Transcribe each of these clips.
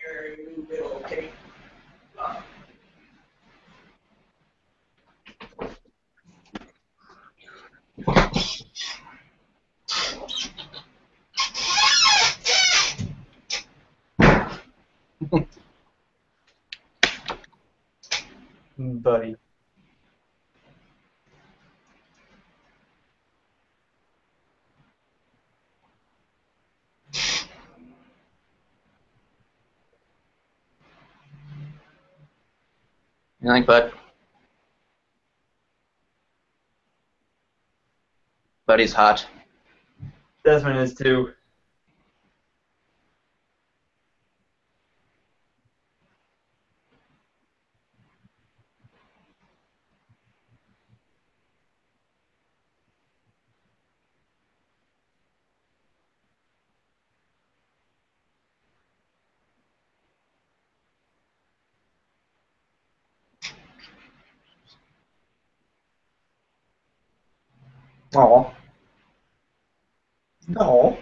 Okay. Buddy. You think, Bud? Buddy's hot. Desmond is too. Aw. No.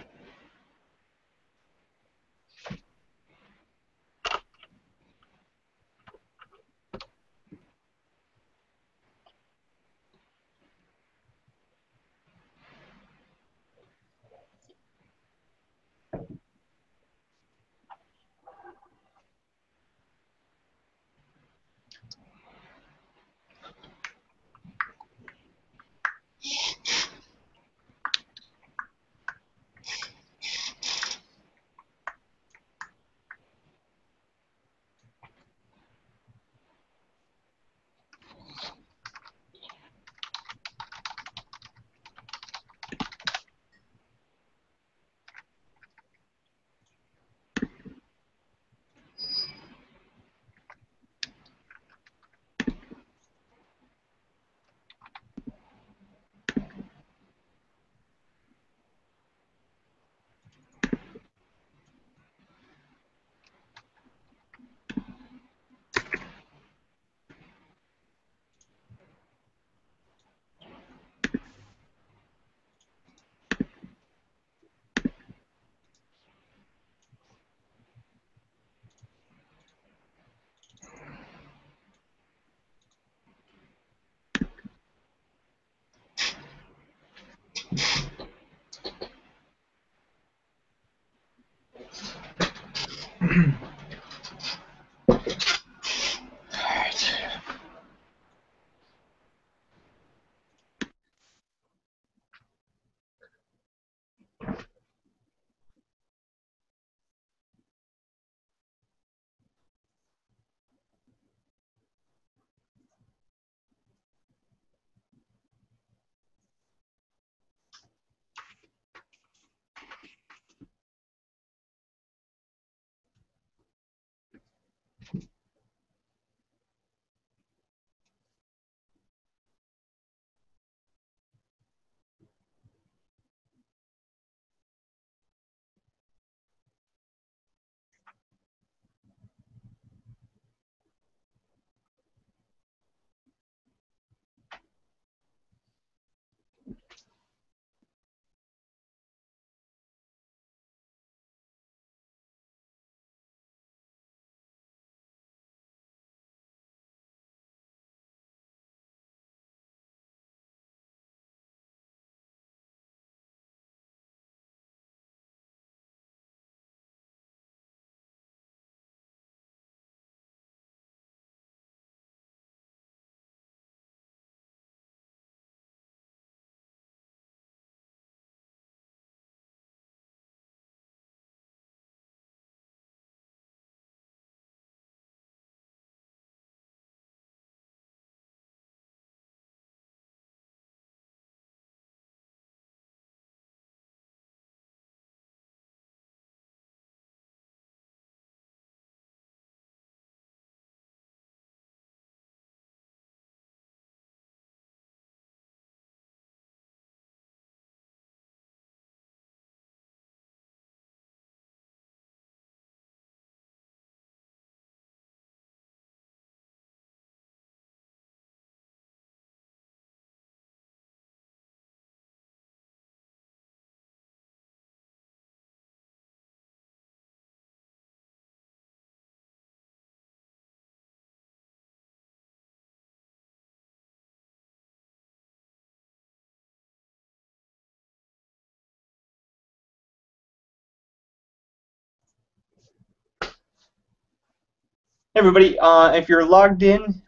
everybody, if you're logged in,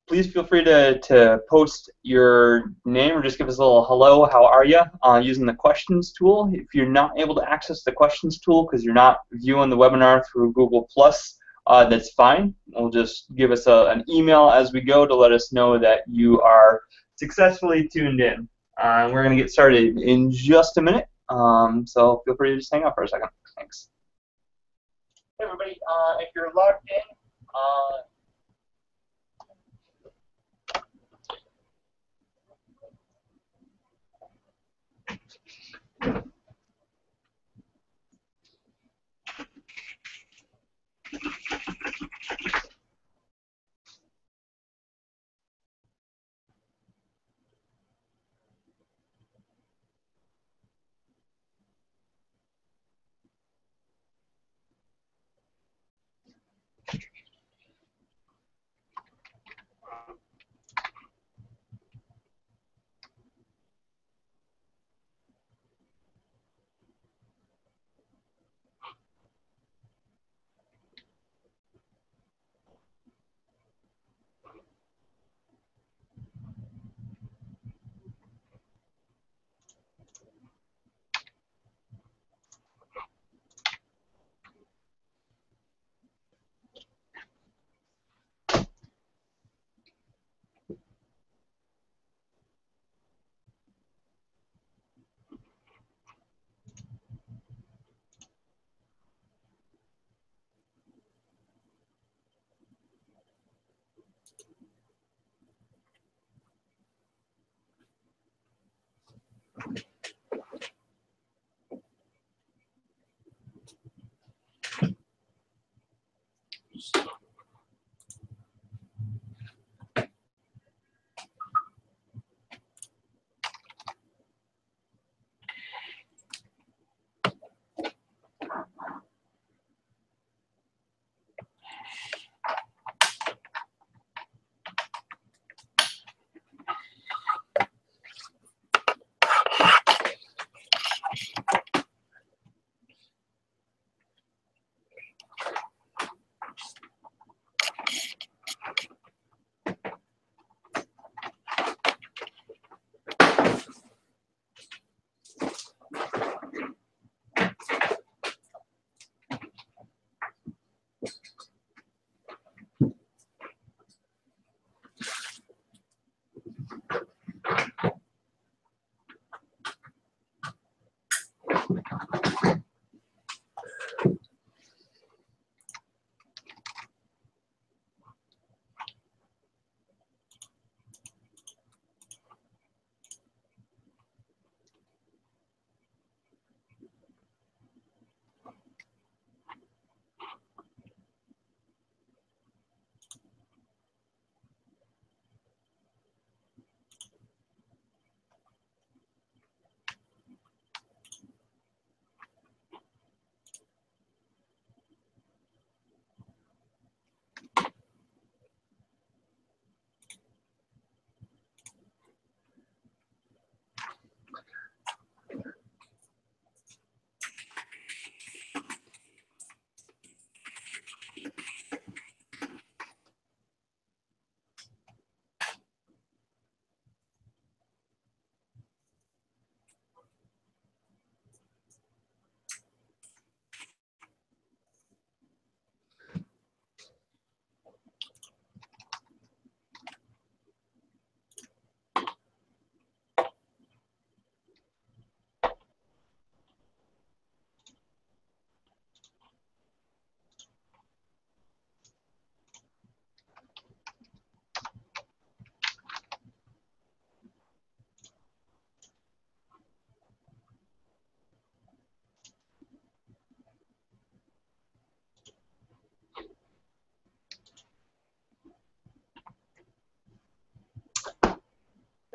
please feel free to post your name or just give us a little hello, how are you, using the questions tool. If you're not able to access the questions tool because you're not viewing the webinar through Google+, that's fine. We'll just give us an email as we go to let us know that you are successfully tuned in. We're going to get started in just a minute, so feel free to just hang out for a second. Thanks. Hey everybody, if you're logged in,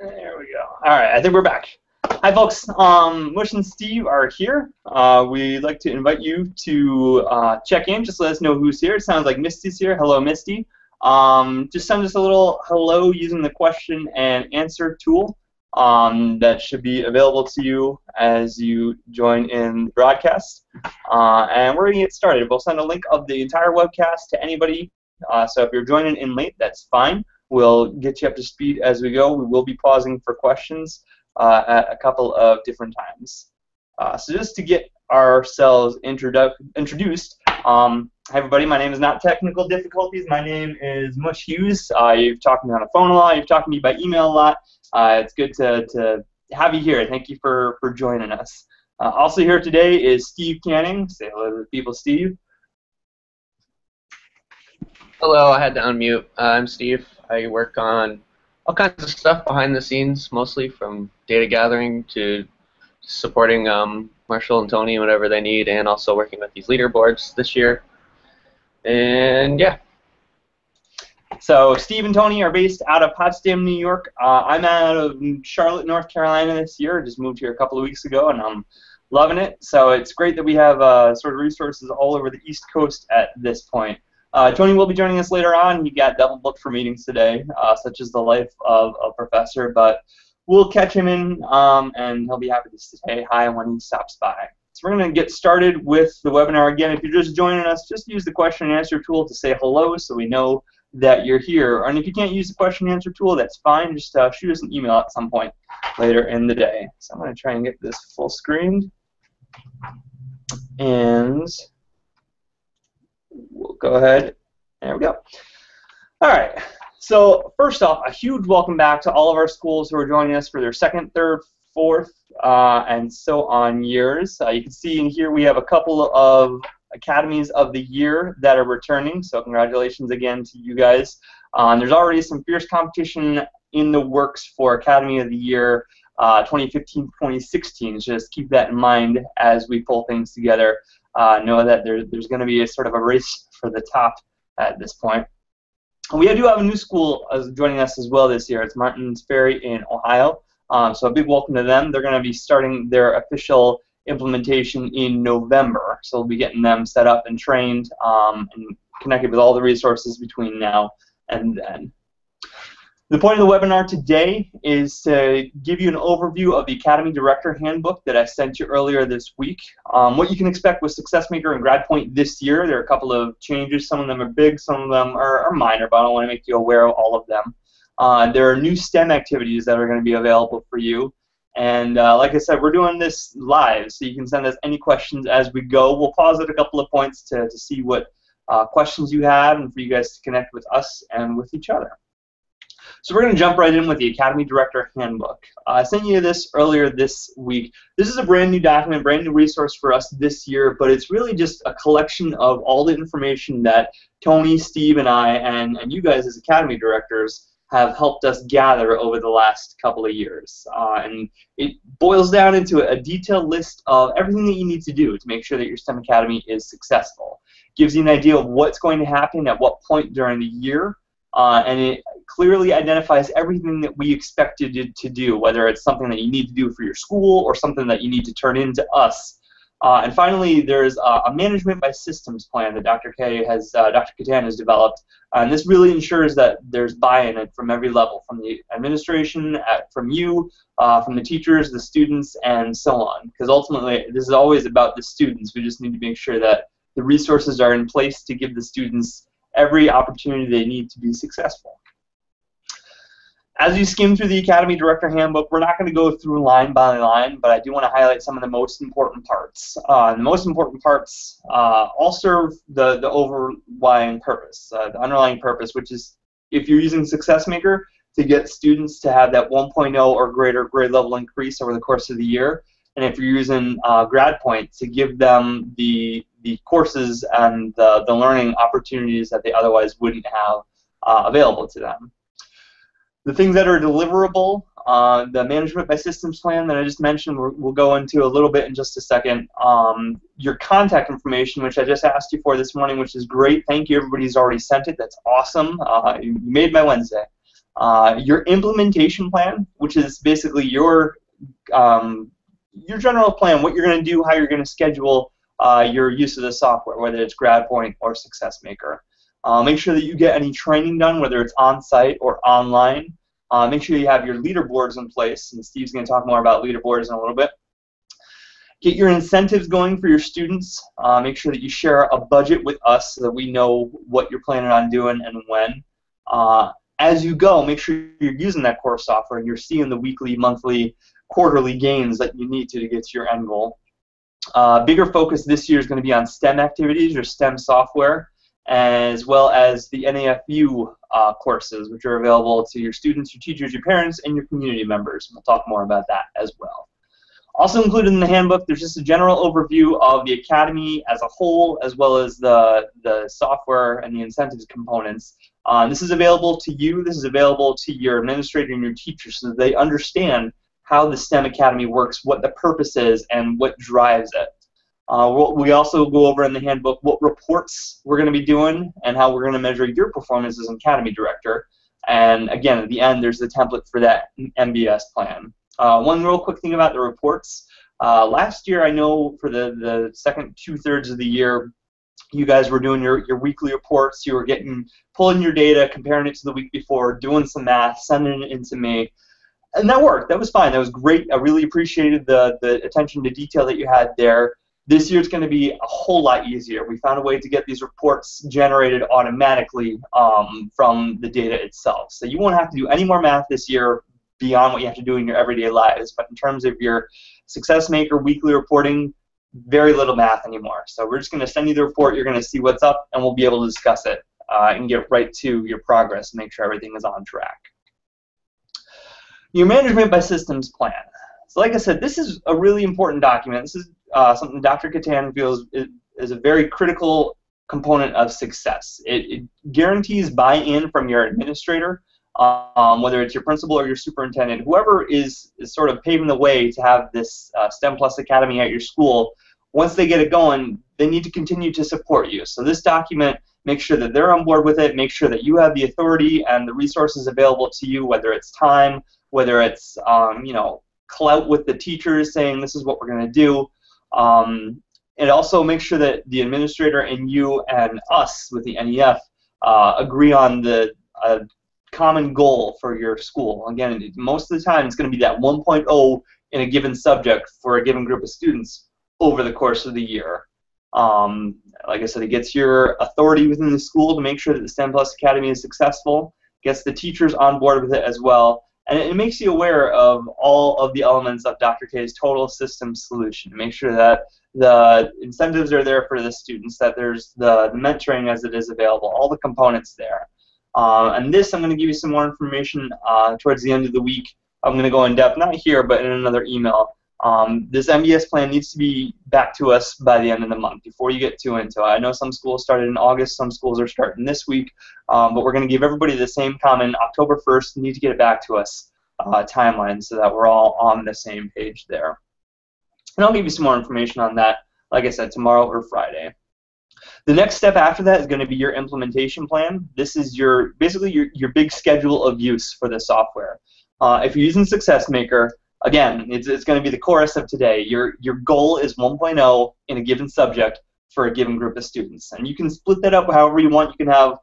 there we go. All right, I think we're back. Hi, folks. Mush and Steve are here. We'd like to invite you to check in. Just let us know who's here. It sounds like Misty's here. Hello, Misty. Just send us a little hello using the question and answer tool that should be available to you as you join in the broadcast. And we're going to get started. We'll send a link of the entire webcast to anybody. So if you're joining in late, that's fine. We'll get you up to speed as we go. We will be pausing for questions at a couple of different times. So just to get ourselves introduced, hi everybody, my name is Not Technical Difficulties. My name is Mush Hughes. You've talked to me on the phone a lot. You've talked to me by email a lot. It's good to have you here. Thank you for joining us. Also here today is Steve Canning. Say hello to the people, Steve. Hello, I had to unmute. I'm Steve. I work on all kinds of stuff behind the scenes, mostly from data gathering to supporting Marshall and Tony and whatever they need, and also working with these leaderboards this year. And yeah. So Steve and Tony are based out of Potsdam, New York. I'm out of Charlotte, North Carolina this year. Just moved here a couple of weeks ago, and I'm loving it. So it's great that we have sort of resources all over the East Coast at this point. Tony will be joining us later on. He got double booked for meetings today, such as the life of a professor, but we'll catch him in, and he'll be happy to say hi when he stops by. So we're going to get started with the webinar. Again, if you're just joining us, just use the question and answer tool to say hello so we know that you're here. And if you can't use the question and answer tool, that's fine. Just shoot us an email at some point later in the day. So I'm going to try and get this full screened. And we'll go ahead. There we go. All right. So first off, a huge welcome back to all of our schools who are joining us for their second, third, fourth, and so on years. You can see in here we have a couple of Academies of the Year that are returning, so congratulations again to you guys. There's already some fierce competition in the works for Academy of the Year 2015-2016. Just keep that in mind as we pull things together. Know that there's going to be a sort of a race for the top at this point. We do have a new school joining us as well this year. It's Martins Ferry in Ohio. So a big welcome to them. They're going to be starting their official implementation in November. So we'll be getting them set up and trained and connected with all the resources between now and then. The point of the webinar today is to give you an overview of the Academy Director Handbook that I sent you earlier this week. What you can expect with SuccessMaker and GradPoint this year. There are a couple of changes. Some of them are big, some of them are minor, but I don't want to make you aware of all of them. There are new STEM activities that are going to be available for you. And like I said, we're doing this live, so you can send us any questions as we go. We'll pause at a couple of points to see what questions you have and for you guys to connect with us and with each other. So we're going to jump right in with the Academy Director Handbook. I sent you this earlier this week. This is a brand new document, brand new resource for us this year, but it's really just a collection of all the information that Tony, Steve, and I, and you guys as Academy Directors have helped us gather over the last couple of years. And it boils down into a detailed list of everything that you need to do to make sure that your STEM Academy is successful. Gives you an idea of what's going to happen at what point during the year, and it clearly identifies everything that we expected it to do, whether it's something that you need to do for your school or something that you need to turn in to us. And finally, there's a management by systems plan that Dr. Katan has developed, and this really ensures that there's buy-in from every level, from the administration, from you, from the teachers, the students, and so on. Because ultimately, this is always about the students. We just need to make sure that the resources are in place to give the students every opportunity they need to be successful. As you skim through the Academy Director Handbook, we're not going to go through line by line, but I do want to highlight some of the most important parts. The most important parts all serve the overlying purpose, the underlying purpose, which is if you're using SuccessMaker to get students to have that 1.0 or greater grade level increase over the course of the year, and if you're using GradPoint to give them the courses and the learning opportunities that they otherwise wouldn't have available to them. The things that are deliverable, the management by systems plan that I just mentioned, we'll go into a little bit in just a second. Your contact information, which I just asked you for this morning, which is great. Thank you, everybody who's already sent it. That's awesome. You made my Wednesday. Your implementation plan, which is basically your general plan, what you're going to do, how you're going to schedule your use of the software, whether it's GradPoint or SuccessMaker. Make sure that you get any training done, whether it's on-site or online. Make sure you have your leaderboards in place, and Steve's going to talk more about leaderboards in a little bit. Get your incentives going for your students. Make sure that you share a budget with us so that we know what you're planning on doing and when. As you go, make sure you're using that course software and you're seeing the weekly, monthly, quarterly gains that you need to get to your end goal. Bigger focus this year is going to be on STEM activities or STEM software, as well as the NAFU courses, which are available to your students, your teachers, your parents, and your community members. We'll talk more about that as well. Also included in the handbook, there's just a general overview of the Academy as a whole, as well as the software and the incentives components. This is available to you. This is available to your administrator and your teachers so that they understand how the STEM Academy works, what the purpose is, and what drives it. We also go over in the handbook what reports we're going to be doing and how we're going to measure your performance as an Academy director. And again, at the end, there's the template for that MBS plan. One real quick thing about the reports. Last year, I know for the second 2/3 of the year, you guys were doing your weekly reports. You were pulling your data, comparing it to the week before, doing some math, sending it in to me. And that worked. That was fine. That was great. I really appreciated the attention to detail that you had there. This year it's going to be a whole lot easier. We found a way to get these reports generated automatically from the data itself. So you won't have to do any more math this year beyond what you have to do in your everyday lives. But in terms of your Success Maker weekly reporting, very little math anymore. So we're just going to send you the report. You're going to see what's up, and we'll be able to discuss it and get right to your progress and make sure everything is on track. Your management by systems plan. So like I said, this is a really important document. This is something Dr. Catan feels is a very critical component of success. It guarantees buy-in from your administrator, whether it's your principal or your superintendent, whoever is sort of paving the way to have this STEM Plus Academy at your school. Once they get it going, they need to continue to support you. So this document makes sure that they're on board with it, make sure that you have the authority and the resources available to you, whether it's time, whether it's clout with the teachers saying this is what we're going to do. It also makes sure that the administrator and you and us with the NEF agree on the common goal for your school. Again, most of the time it's going to be that 1.0 in a given subject for a given group of students over the course of the year. Like I said, it gets your authority within the school to make sure that the STEM Plus Academy is successful, gets the teachers on board with it as well, and it makes you aware of all of the elements of Dr. K's total system solution. Make sure that the incentives are there for the students, that there's the mentoring as it is available, all the components there. And this, I'm going to give you some more information towards the end of the week. I'm going to go in depth, not here, but in another email. This MBS plan needs to be back to us by the end of the month before you get too into it. I know some schools started in August, some schools are starting this week, but we're going to give everybody the same common October 1st, need to get it back to us timeline so that we're all on the same page there. And I'll give you some more information on that, like I said, tomorrow or Friday. The next step after that is going to be your implementation plan. This is basically your big schedule of use for the software. If you're using Success Maker, again, it's going to be the chorus of today. Your goal is 1.0 in a given subject for a given group of students. And you can split that up however you want. You can have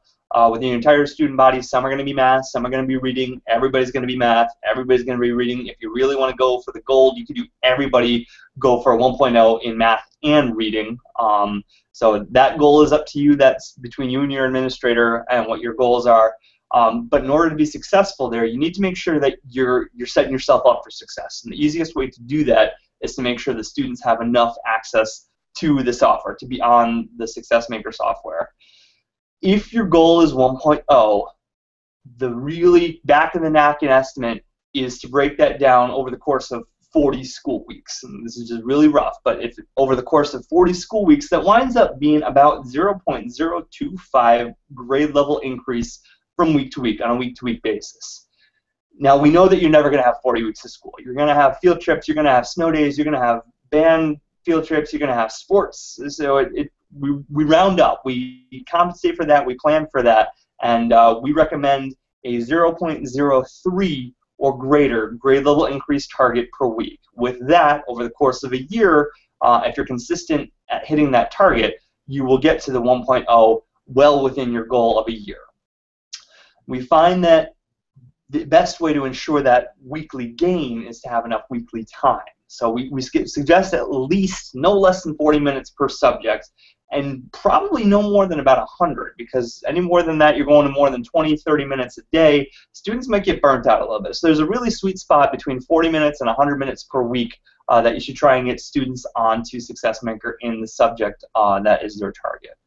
within your entire student body, some are going to be math, some are going to be reading, everybody's going to be math, everybody's going to be reading. If you really want to go for the gold, you can do everybody go for a 1.0 in math and reading. So that goal is up to you. That's between you and your administrator and what your goals are. But in order to be successful there, you need to make sure that you're setting yourself up for success. And the easiest way to do that is to make sure the students have enough access to the software, to be on the Success Maker software. If your goal is 1.0, the really back-of-the-napkin estimate is to break that down over the course of 40 school weeks. And this is just really rough, but if over the course of 40 school weeks, that winds up being about 0.025 grade level increase from week to week on a week-to-week basis. Now, we know that you're never going to have 40 weeks of school. You're going to have field trips, you're going to have snow days, you're going to have band field trips, you're going to have sports. So we round up. We compensate for that, we plan for that, and we recommend a 0.03 or greater grade level increase target per week. With that, over the course of a year, if you're consistent at hitting that target, you will get to the 1.0 well within your goal of a year. We find that the best way to ensure that weekly gain is to have enough weekly time. So we suggest at least no less than 40 minutes per subject, and probably no more than about 100, because any more than that, you're going to more than 20, 30 minutes a day. Students might get burnt out a little bit. So there's a really sweet spot between 40 minutes and 100 minutes per week that you should try and get students onto SuccessMaker in the subject that is their target.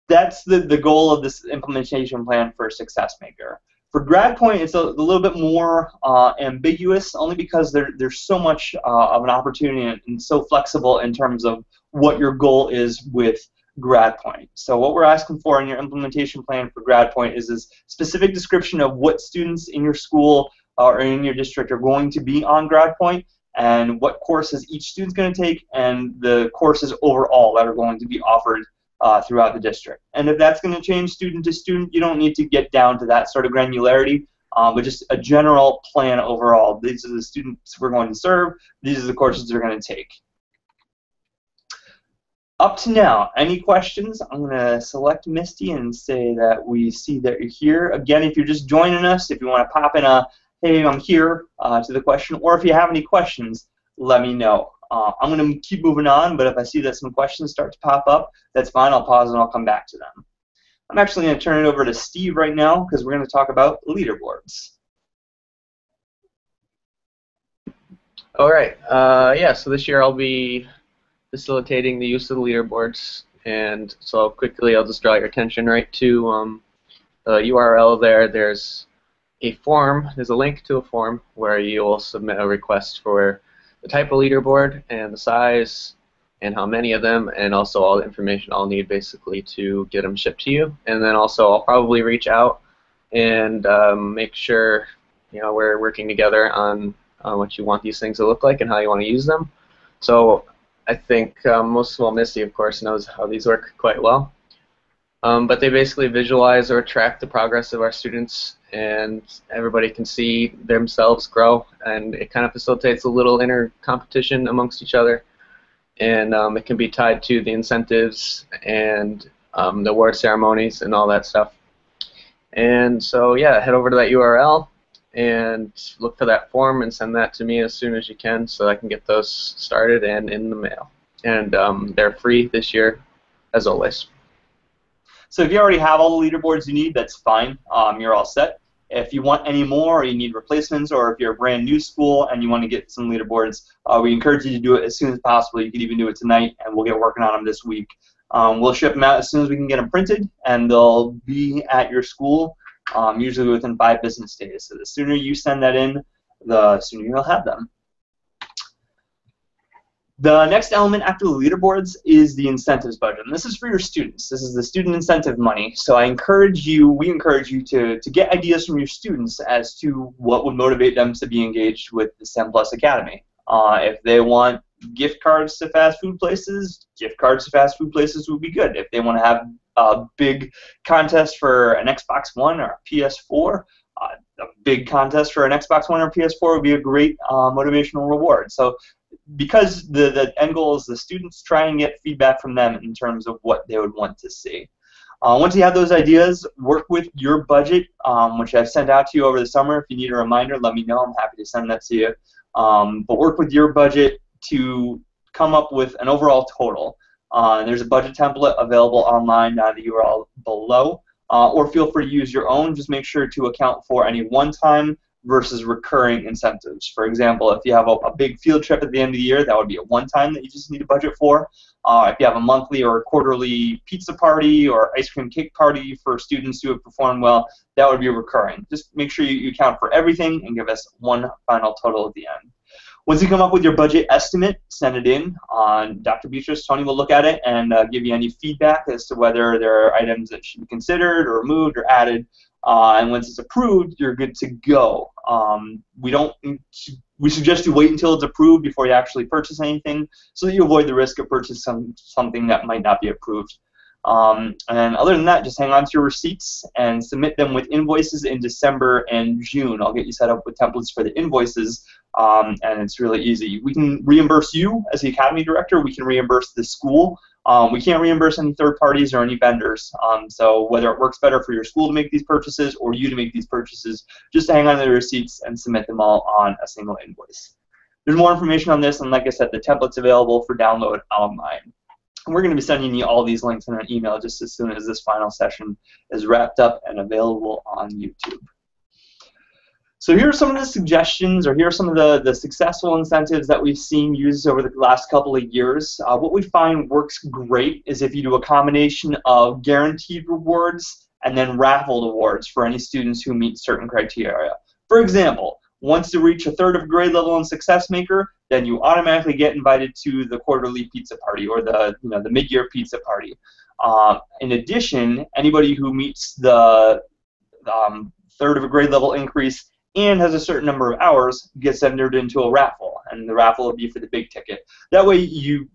That's the goal of this implementation plan for SuccessMaker. For GradPoint, it's a little bit more ambiguous, only because there's so much of an opportunity and so flexible in terms of what your goal is with GradPoint. So what we're asking for in your implementation plan for GradPoint is this specific description of what students in your school or in your district are going to be on GradPoint, and what courses each student's going to take, and the courses overall that are going to be offered throughout the district. And if that's going to change student to student, you don't need to get down to that sort of granularity, but just a general plan overall. These are the students we're going to serve. These are the courses they're going to take. Up to now, any questions? I'm going to select Misty and say that we see that you're here. Again, if you're just joining us, if you want to pop in a, hey, I'm here, to the question, or if you have any questions, let me know. I'm going to keep moving on, but if I see that some questions start to pop up, that's fine. I'll pause and I'll come back to them. I'm actually going to turn it over to Steve right now, because we're going to talk about leaderboards. All right. Yeah, so this year I'll be facilitating the use of the leaderboards, and so quickly I'll just draw your attention right to the URL there. There's a form. There's a link to a form where you'll submit a request for the type of leaderboard and the size and how many of them, and also all the information I'll need basically to get them shipped to you. And then also I'll probably reach out and make sure we're working together on what you want these things to look like and how you want to use them. So I think most of all, Misty, of course, knows how these work quite well. But they basically visualize or track the progress of our students, and everybody can see themselves grow, and it kind of facilitates a little inner competition amongst each other. And it can be tied to the incentives and the award ceremonies and all that stuff. And so, yeah, head over to that URL and look for that form and send that to me as soon as you can, so I can get those started and in the mail. And they're free this year, as always. So if you already have all the leaderboards you need, that's fine. You're all set. If you want any more, or you need replacements, or if you're a brand new school and you want to get some leaderboards, we encourage you to do it as soon as possible. You can even do it tonight, and we'll get working on them this week. We'll ship them out as soon as we can get them printed, and they'll be at your school usually within 5 business days. So the sooner you send that in, the sooner you'll have them. The next element after the leaderboards is the incentives budget, and this is for your students. This is the student incentive money. So we encourage you to get ideas from your students as to what would motivate them to be engaged with the STEM Plus Academy. If they want gift cards to fast food places, gift cards to fast food places would be good. If they want to have a big contest for an Xbox One or a PS4, a big contest for an Xbox One or PS4 would be a great motivational reward. So because the end goal is the students, try and get feedback from them in terms of what they would want to see. Once you have those ideas, work with your budget, which I've sent out to you over the summer. If you need a reminder, let me know. I'm happy to send that to you. But work with your budget to come up with an overall total. There's a budget template available online down the URL below, or feel free to use your own. Just make sure to account for any one-time versus recurring incentives. For example, if you have a big field trip at the end of the year, that would be a one-time that you just need a budget for. If you have a monthly or quarterly pizza party or ice cream cake party for students who have performed well, that would be recurring. Just make sure you account for everything and give us one final total at the end. Once you come up with your budget estimate, send it in. Dr. Beatrice, Tony will look at it and give you any feedback as to whether there are items that should be considered or removed or added. And once it's approved, you're good to go. We suggest you wait until it's approved before you actually purchase anything, so that you avoid the risk of purchasing something that might not be approved. And other than that, just hang on to your receipts and submit them with invoices in December and June. I'll get you set up with templates for the invoices, and it's really easy. We can reimburse you as the Academy Director. We can reimburse the school. We can't reimburse any third parties or any vendors. So whether it works better for your school to make these purchases or you to make these purchases, just hang on to the receipts and submit them all on a single invoice. There's more information on this, and like I said, the template's available for download online. And we're going to be sending you all these links in an email just as soon as this final session is wrapped up and available on YouTube. So here are some of the suggestions, or here are some of the successful incentives that we've seen used over the last couple of years. What we find works great is if you do a combination of guaranteed rewards and then raffled awards for any students who meet certain criteria. For example, once you reach a third of grade level in Success Maker, then you automatically get invited to the quarterly pizza party or the mid-year pizza party. In addition, anybody who meets the third of a grade level increase and has a certain number of hours gets entered into a raffle, and the raffle will be for the big ticket. That way you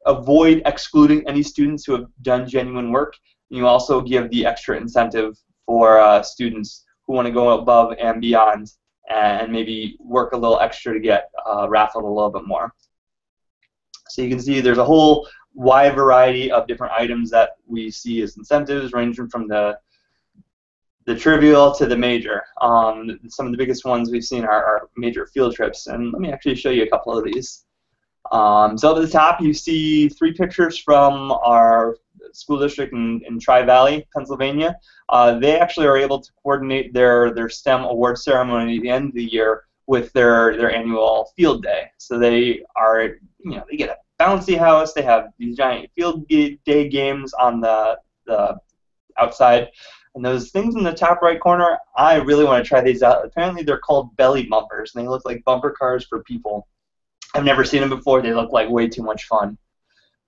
avoid excluding any students who have done genuine work, and you also give the extra incentive for students who want to go above and beyond and maybe work a little extra to get raffled a little bit more. So you can see there's a whole wide variety of different items that we see as incentives, ranging from the trivial to the major. Some of the biggest ones we've seen are major field trips, and let me actually show you a couple of these. So up at the top you see 3 pictures from our school district in Tri-Valley, Pennsylvania. They actually are able to coordinate their STEM award ceremony at the end of the year with their annual field day. So they are, they get a bouncy house, they have these giant field day games on the outside. And those things in the top right corner, I really want to try these out. Apparently they're called belly bumpers, and they look like bumper cars for people. I've never seen them before. They look like way too much fun.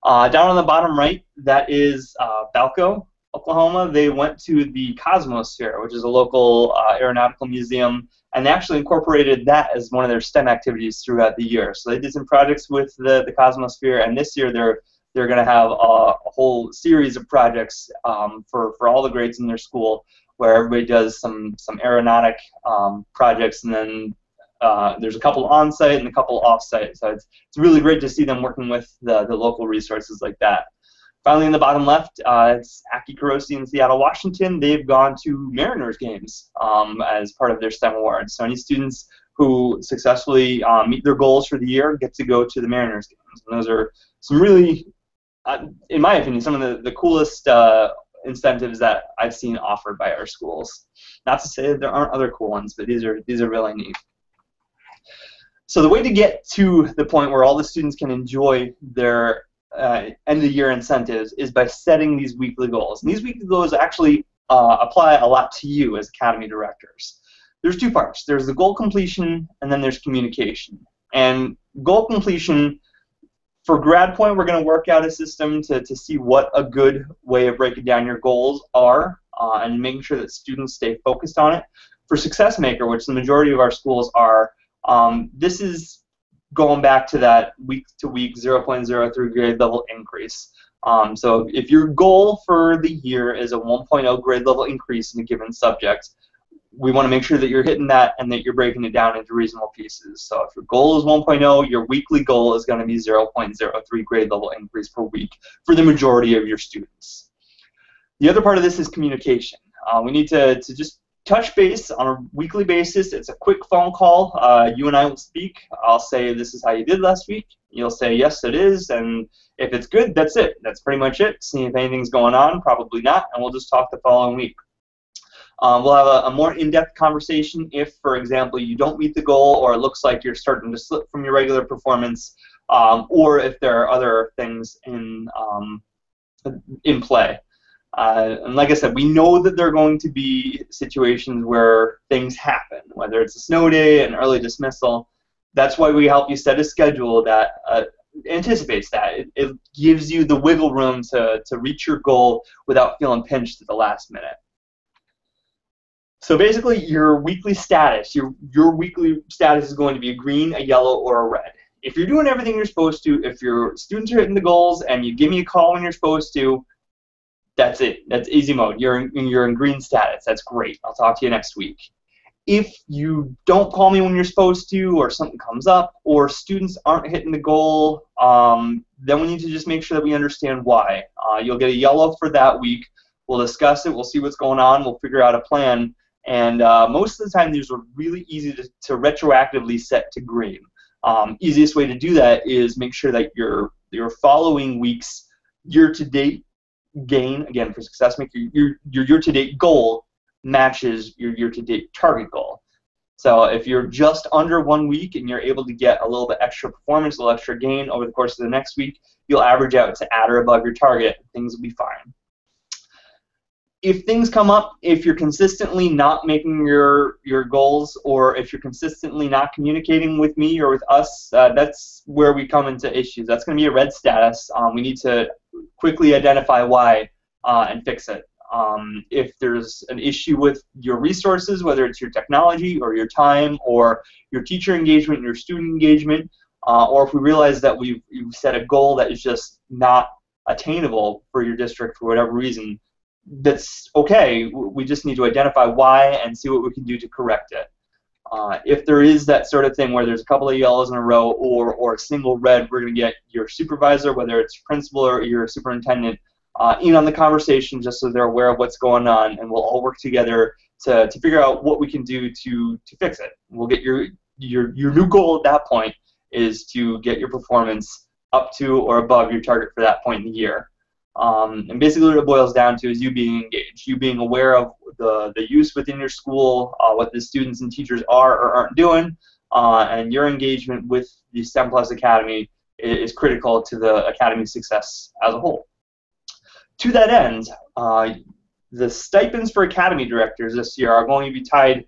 Down on the bottom right, that is Balco, Oklahoma. They went to the Cosmosphere, which is a local aeronautical museum, and they actually incorporated that as one of their STEM activities throughout the year. So they did some projects with the Cosmosphere, and this year they're going to have a whole series of projects for all the grades in their school, where everybody does some aeronautic projects, and then there's a couple on-site and a couple off-site. So it's really great to see them working with the local resources like that. Finally, in the bottom left, it's Aki Karosi in Seattle, Washington. They've gone to Mariners games as part of their STEM awards. So any students who successfully meet their goals for the year get to go to the Mariners games. And those are some really, in my opinion, some of the coolest incentives that I've seen offered by our schools. Not to say that there aren't other cool ones, but these are really neat. So the way to get to the point where all the students can enjoy their end-of-the-year incentives is by setting these weekly goals. And these weekly goals actually apply a lot to you as Academy directors. There's 2 parts. There's the goal completion, and then there's communication. And goal completion, for GradPoint, we're going to work out a system to see what a good way of breaking down your goals are and making sure that students stay focused on it. For Success Maker, which the majority of our schools are, this is going back to that week-to-week 0.03 grade level increase. So if your goal for the year is a 1.0 grade level increase in a given subject, we want to make sure that you're hitting that and that you're breaking it down into reasonable pieces. So if your goal is 1.0, your weekly goal is going to be 0.03 grade level increase per week for the majority of your students. The other part of this is communication. We need to just touch base on a weekly basis. It's a quick phone call. You and I will speak. I'll say, this is how you did last week. You'll say, yes, it is. And if it's good, that's it. That's pretty much it. See if anything's going on. Probably not. And we'll just talk the following week. We'll have a more in-depth conversation if, for example, you don't meet the goal, or it looks like you're starting to slip from your regular performance, or if there are other things in play. And like I said, we know that there are going to be situations where things happen, whether it's a snow day, an early dismissal. That's why we help you set a schedule that anticipates that. It gives you the wiggle room to reach your goal without feeling pinched at the last minute. So basically, your weekly status, your weekly status is going to be a green, a yellow, or a red. If you're doing everything you're supposed to, if your students are hitting the goals and you give me a call when you're supposed to, that's it. That's easy mode. You're in green status. That's great. I'll talk to you next week. If you don't call me when you're supposed to, or something comes up, or students aren't hitting the goal, then we need to just make sure that we understand why. You'll get a yellow for that week. We'll discuss it. We'll see what's going on. We'll figure out a plan. And most of the time, these are really easy to retroactively set to green. Easiest way to do that is make sure that your following week's year-to-date gain, again for Success Maker, your year-to-date goal matches your year-to-date target goal. So if you're just under 1 week and you're able to get a little bit extra performance, a little extra gain over the course of the next week, you'll average out to at or above your target. Things will be fine. If things come up, if you're consistently not making your goals, or if you're consistently not communicating with me or with us, that's where we come into issues. That's going to be a red status. We need to quickly identify why and fix it. If there's an issue with your resources, whether it's your technology or your time or your teacher engagement, your student engagement, or if we realize that you've set a goal that is just not attainable for your district for whatever reason, that's okay. We just need to identify why and see what we can do to correct it. If there is that sort of thing where there's a couple of yellows in a row or a single red, we're going to get your supervisor, whether it's principal or your superintendent, in on the conversation just so they're aware of what's going on, and we'll all work together to figure out what we can do to fix it. We'll get your new goal at that point is to get your performance up to or above your target for that point in the year. And basically what it boils down to is you being engaged, you being aware of the use within your school, what the students and teachers are or aren't doing, and your engagement with the STEM Plus Academy is critical to the Academy's success as a whole. To that end, the stipends for Academy directors this year are going to be tied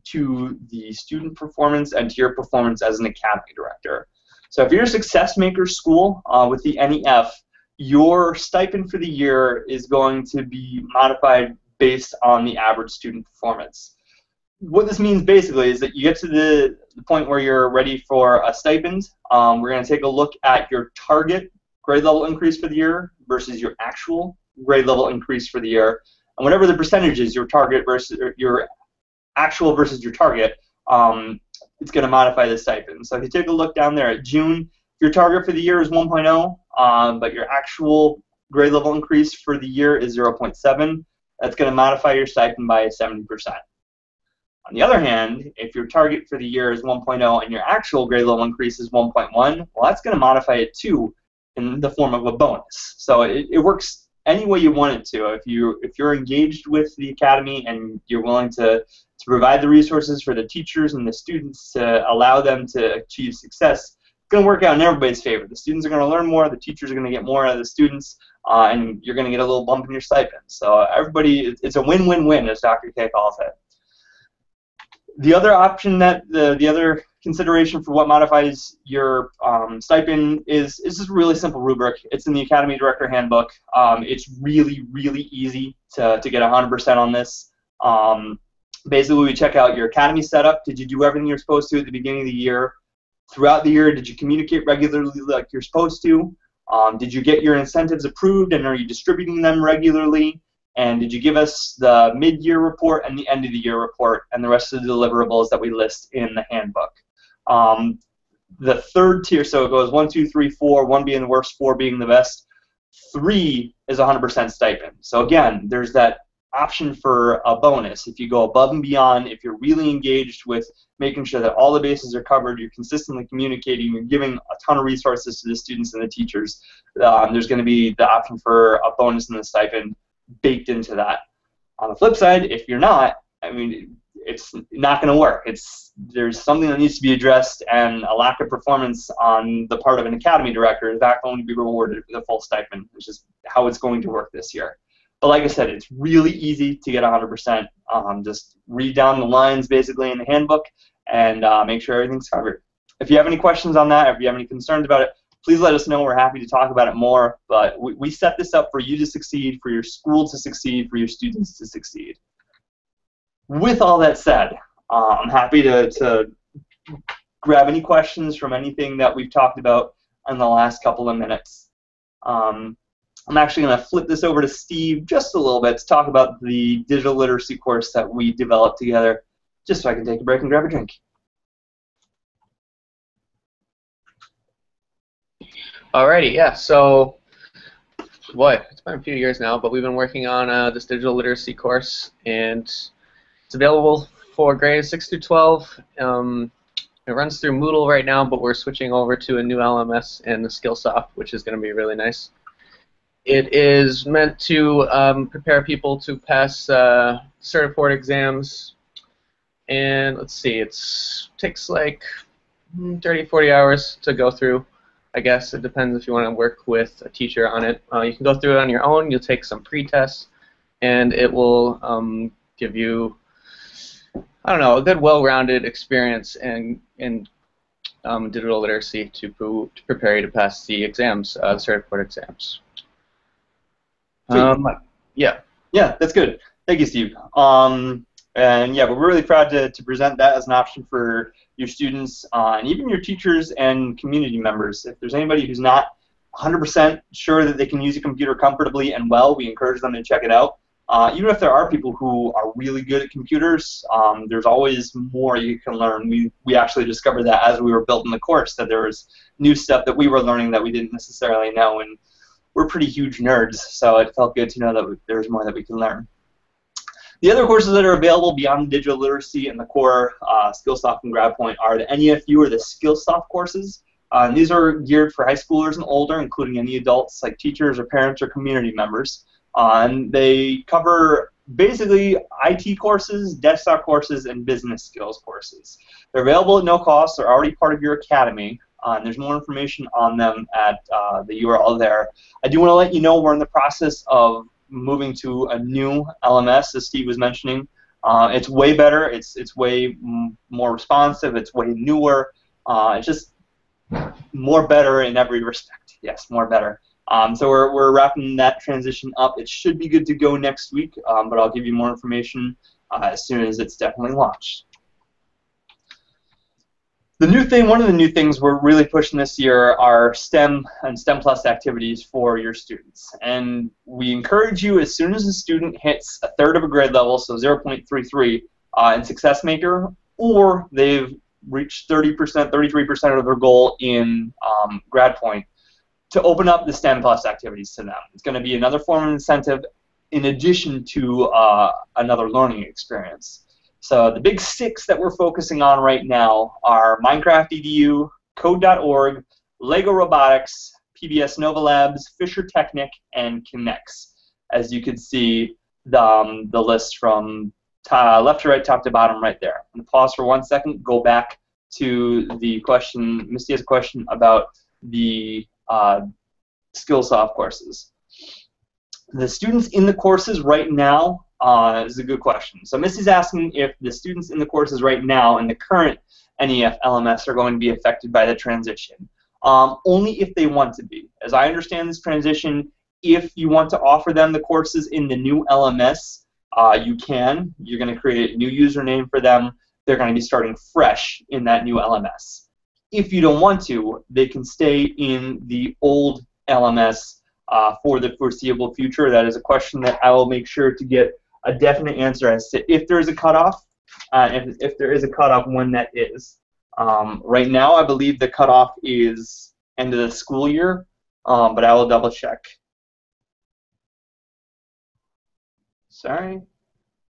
to the student performance and to your performance as an Academy director. So if you're a Success Maker school with the NEF, your stipend for the year is going to be modified based on the average student performance. What this means basically is that you get to the point where you're ready for a stipend. We're going to take a look at your target grade level increase for the year versus your actual grade level increase for the year. And whatever the percentage is, your target versus your actual versus your target, it's going to modify the stipend. So if you take a look down there at June, your target for the year is 1.0, but your actual grade level increase for the year is 0.7. That's going to modify your stipend by 70%. On the other hand, if your target for the year is 1.0 and your actual grade level increase is 1.1, well, that's going to modify it too in the form of a bonus. So it works any way you want it to. If you're engaged with the Academy and you're willing to provide the resources for the teachers and the students to allow them to achieve success, it's going to work out in everybody's favor. The students are going to learn more, the teachers are going to get more out of the students, and you're going to get a little bump in your stipend. So everybody, it's a win-win-win, as Dr. K calls it. The other option, that the other consideration for what modifies your stipend is just a really simple rubric. It's in the Academy Director Handbook. It's really, really easy to get 100% on this. Basically, we check out your Academy setup. Did you do everything you're supposed to at the beginning of the year? Throughout the year, did you communicate regularly like you're supposed to? Did you get your incentives approved, and are you distributing them regularly? And did you give us the mid-year report and the end-of-the-year report and the rest of the deliverables that we list in the handbook? The third tier, so it goes 1, 2, 3, 4, 1 being the worst, 4 being the best. 3 is 100% stipend. So again, there's that option for a bonus. If you go above and beyond, if you're really engaged with making sure that all the bases are covered, you're consistently communicating, you're giving a ton of resources to the students and the teachers, there's going to be the option for a bonus in the stipend baked into that. On the flip side, if you're not, I mean, it's not going to work. There's something that needs to be addressed, and a lack of performance on the part of an Academy director is not going to be rewarded with a full stipend, which is how it's going to work this year. But like I said, it's really easy to get 100%. Just read down the lines basically in the handbook and make sure everything's covered. If you have any questions on that, or if you have any concerns about it, please let us know. We're happy to talk about it more. But we set this up for you to succeed, for your school to succeed, for your students to succeed. With all that said, I'm happy to grab any questions from anything that we've talked about in the last couple of minutes. I'm actually going to flip this over to Steve just a little bit to talk about the digital literacy course that we developed together, just so I can take a break and grab a drink. Alrighty, yeah, so, boy, it's been a few years now, but we've been working on this digital literacy course, and it's available for grades 6 through 12. It runs through Moodle right now, but we're switching over to a new LMS and the Skillsoft, which is going to be really nice. It is meant to prepare people to pass cert board exams, and let's see, it takes like 30, 40 hours to go through. I guess it depends if you want to work with a teacher on it. You can go through it on your own. You'll take some pre-tests, and it will give you, I don't know, a good, well-rounded experience in digital literacy to prepare you to pass the exams, the cert board exams. Yeah. Yeah, that's good. Thank you, Steve. And yeah, we're really proud to present that as an option for your students and even your teachers and community members. If there's anybody who's not 100% sure that they can use a computer comfortably and well, we encourage them to check it out. Even if there are people who are really good at computers, there's always more you can learn. We actually discovered that as we were building the course, that there was new stuff that we were learning that we didn't necessarily know, and we're pretty huge nerds, so it felt good to know that there's more that we can learn. The other courses that are available beyond digital literacy and the core Skillsoft and GradPoint are the NEFU or the Skillsoft courses. And these are geared for high schoolers and older, including any adults like teachers or parents or community members. And they cover basically IT courses, desktop courses, and business skills courses. They're available at no cost. They're already part of your academy. And there's more information on them at the URL there. I do want to let you know we're in the process of moving to a new LMS, as Steve was mentioning. It's way better. It's way more responsive. It's way newer. It's just more better in every respect. Yes, more better. So we're wrapping that transition up. It should be good to go next week, but I'll give you more information as soon as it's definitely launched. The new thing, one of the new things we're really pushing this year are STEM and STEM Plus activities for your students. And we encourage you, as soon as a student hits a third of a grade level, so 0.33 in Success Maker, or they've reached 30%, 33% of their goal in GradPoint, to open up the STEM Plus activities to them. It's going to be another form of incentive in addition to another learning experience. So the big six that we're focusing on right now are Minecraft EDU, Code.org, Lego Robotics, PBS Nova Labs, Fisher Technic, and Kinnex. As you can see, the list from left to right, top to bottom right there. I'm going to pause for 1 second, go back to the question. Misty has a question about the Skillsoft courses. The students in the courses right now is a good question. So Misty's asking if the students in the courses right now in the current NEF LMS are going to be affected by the transition. Only if they want to be. As I understand this transition, if you want to offer them the courses in the new LMS, you can. You're going to create a new username for them. They're going to be starting fresh in that new LMS. If you don't want to, they can stay in the old LMS for the foreseeable future. That is a question that I will make sure to get a definite answer as to if there is a cutoff, and if there is a cutoff, when that is. Right now, I believe the cutoff is end of the school year, but I will double check. Sorry.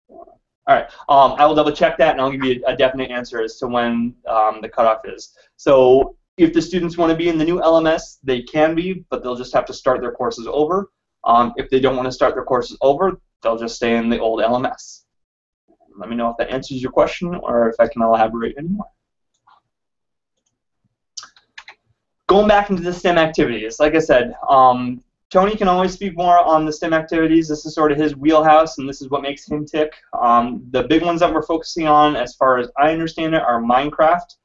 All right. I will double check that, and I'll give you a definite answer as to when the cutoff is. So if the students want to be in the new LMS, they can be, but they'll just have to start their courses over. If they don't want to start their courses over, they'll just stay in the old LMS. Let me know if that answers your question or if I can elaborate anymore. Going back into the STEM activities, like I said, Tony can always speak more on the STEM activities. This is sort of his wheelhouse, and this is what makes him tick. The big ones that we're focusing on, as far as I understand it, are Minecraft.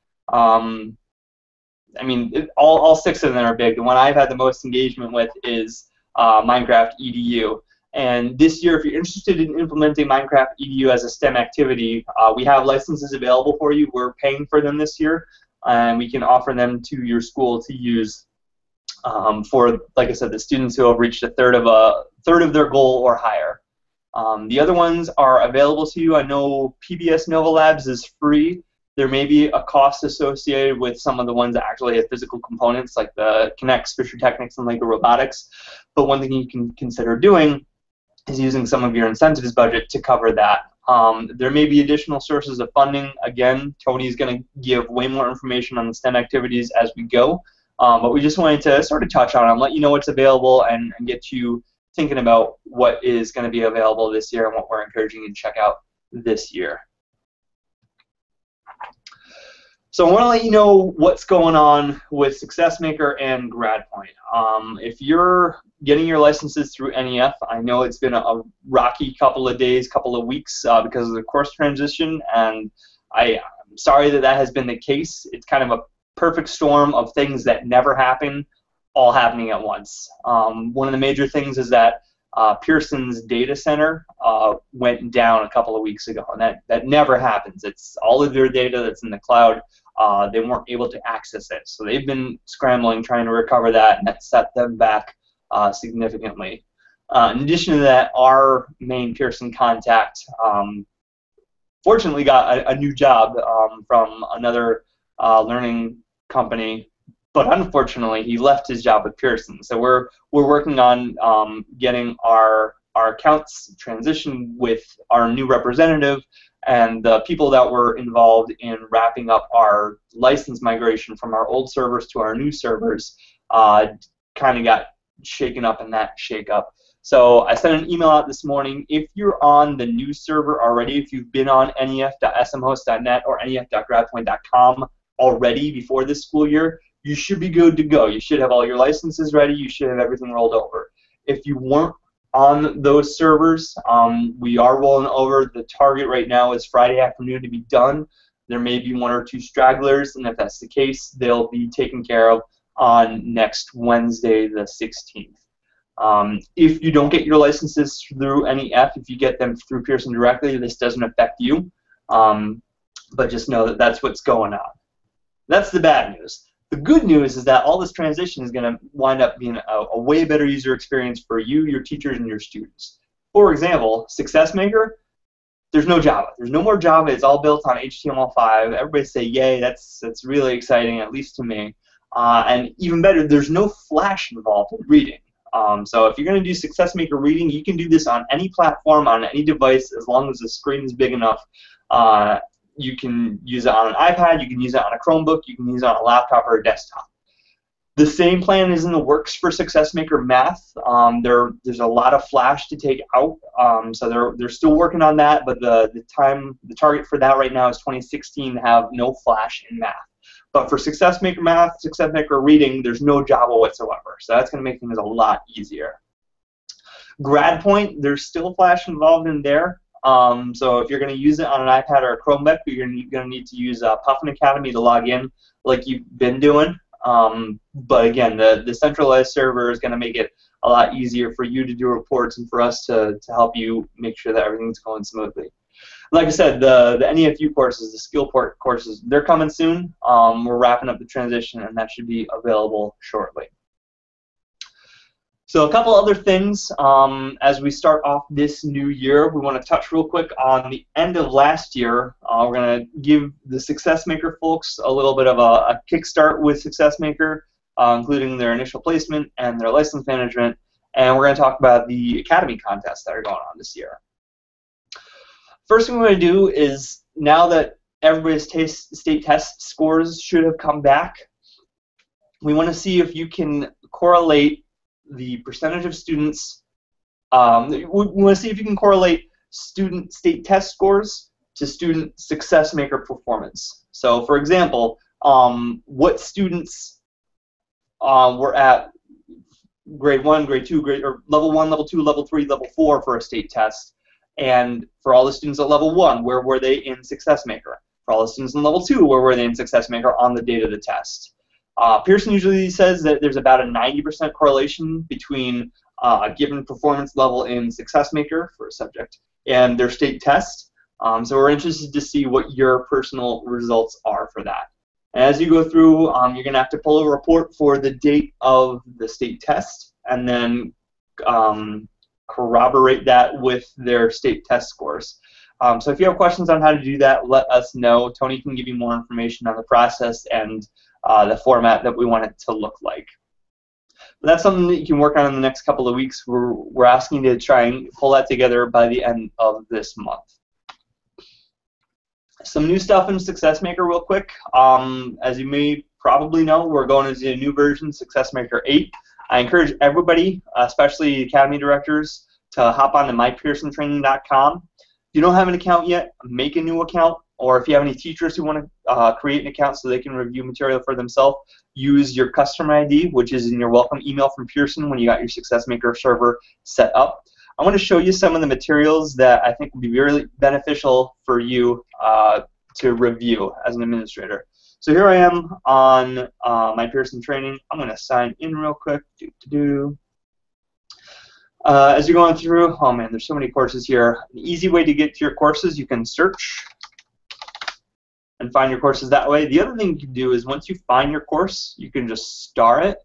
I mean, all six of them are big. The one I've had the most engagement with is Minecraft EDU. And this year, if you're interested in implementing Minecraft EDU as a STEM activity, we have licenses available for you. We're paying for them this year, and we can offer them to your school to use for, like I said, the students who have reached a third of their goal or higher. The other ones are available to you. I know PBS Nova Labs is free. There may be a cost associated with some of the ones that actually have physical components, like the Kinnex, Fisher Technics, and Lego Robotics. But one thing you can consider doing is using some of your incentives budget to cover that There may be additional sources of funding. Again, Tony's going to give way more information on the STEM activities as we go. But we just wanted to sort of touch on them, let you know what's available, and get you thinking about what is going to be available this year and what we're encouraging you to check out this year. So I want to let you know what's going on with SuccessMaker and GradPoint. If you're getting your licenses through NEF, I know it's been a rocky couple of days, couple of weeks because of the course transition, and I'm sorry that has been the case. It's kind of a perfect storm of things that never happen, all happening at once. One of the major things is that Pearson's data center went down a couple of weeks ago, and that never happens. It's all of their data that's in the cloud. They weren't able to access it, so they've been scrambling, trying to recover that, and that set them back significantly. In addition to that, our main Pearson contact fortunately got a new job from another learning company, but unfortunately he left his job with Pearson. So we're working on getting our accounts transitioned with our new representative, and the people that were involved in wrapping up our license migration from our old servers to our new servers kind of got shaken up in that shakeup. So I sent an email out this morning. If you're on the new server already, if you've been on nef.smhost.net or nef.gradpoint.com already before this school year, you should be good to go. You should have all your licenses ready. You should have everything rolled over. If you weren't on those servers, we are rolling over. The target right now is Friday afternoon to be done. There may be one or two stragglers, and if that's the case, they'll be taken care of on next Wednesday, the 16th. If you don't get your licenses through NEF, if you get them through Pearson directly, this doesn't affect you. But just know that that's what's going on. That's the bad news. The good news is that all this transition is going to wind up being a way better user experience for you, your teachers, and your students. For example, SuccessMaker, there's no Java. There's no more Java. It's all built on HTML5. Everybody say, yay, that's really exciting, at least to me. And even better, there's no Flash involved in reading. So if you're going to do SuccessMaker reading, you can do this on any platform, on any device, as long as the screen is big enough. You can use it on an iPad, you can use it on a Chromebook, you can use it on a laptop or a desktop. The same plan is in the works for SuccessMaker Math. There's a lot of Flash to take out, so they're still working on that, but the target for that right now is 2016 to have no Flash in Math. But for SuccessMaker Math, SuccessMaker Reading, there's no Java whatsoever, so that's going to make things a lot easier. GradPoint, there's still Flash involved in there. So if you're going to use it on an iPad or a Chromebook, you're going to need to use Puffin Academy to log in like you've been doing. But again, the centralized server is going to make it a lot easier for you to do reports and for us to help you make sure that everything's going smoothly. Like I said, the NEFU courses, the Skillport courses, they're coming soon. We're wrapping up the transition, and that should be available shortly. So a couple other things as we start off this new year. We want to touch real quick on the end of last year. We're going to give the SuccessMaker folks a little bit of a kickstart with SuccessMaker, including their initial placement and their license management. And we're going to talk about the Academy contests that are going on this year. First thing we're going to do is, now that everybody's state test scores should have come back, we want to see if you can correlate the percentage of students. We want to see if you can correlate student state test scores to student SuccessMaker performance. So, for example, what students were at grade 1, grade 2, or level 1, level 2, level 3, level 4 for a state test, and for all the students at level 1, where were they in SuccessMaker? For all the students in level 2, where were they in SuccessMaker on the date of the test? Pearson usually says that there's about a 90% correlation between a given performance level in SuccessMaker for a subject and their state test. So we're interested to see what your personal results are for that. And as you go through, you're going to have to pull a report for the date of the state test, and then corroborate that with their state test scores. So if you have questions on how to do that, let us know. Tony can give you more information on the process and the format that we want it to look like. But that's something that you can work on in the next couple of weeks. We're asking you to try and pull that together by the end of this month. Some new stuff in SuccessMaker real quick. As you may probably know, we're going into a new version, SuccessMaker 8. I encourage everybody, especially Academy directors, to hop on to mypearsontraining.com. If you don't have an account yet, make a new account. Or if you have any teachers who want to create an account so they can review material for themselves, use your customer ID, which is in your welcome email from Pearson when you got your SuccessMaker server set up. I want to show you some of the materials that I think will be really beneficial for you to review as an administrator. So here I am on my Pearson training. I'm going to sign in real quick. As you're going through, oh man, there's so many courses here. An easy way to get to your courses, you can search and find your courses that way. The other thing you can do is once you find your course, you can just star it,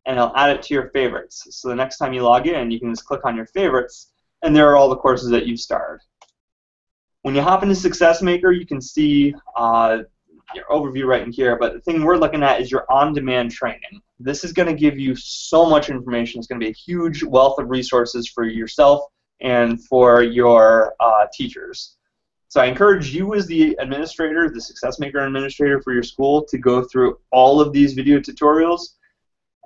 and it'll add it to your favorites. So the next time you log in, you can just click on your favorites, and there are all the courses that you've starred. When you hop into SuccessMaker, you can see your overview right in here, but the thing we're looking at is your on-demand training. This is going to give you so much information. It's going to be a huge wealth of resources for yourself and for your teachers. So I encourage you as the administrator, the SuccessMaker administrator for your school, to go through all of these video tutorials.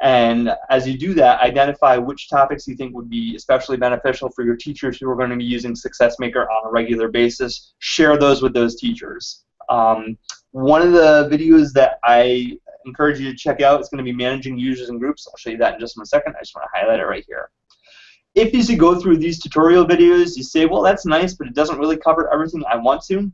And as you do that, identify which topics you think would be especially beneficial for your teachers who are going to be using SuccessMaker on a regular basis. Share those with those teachers. One of the videos that I encourage you to check out is going to be managing users and groups. I'll show you that in just a second. I just want to highlight it right here. If you go through these tutorial videos, you say, well, that's nice, but it doesn't really cover everything I want to,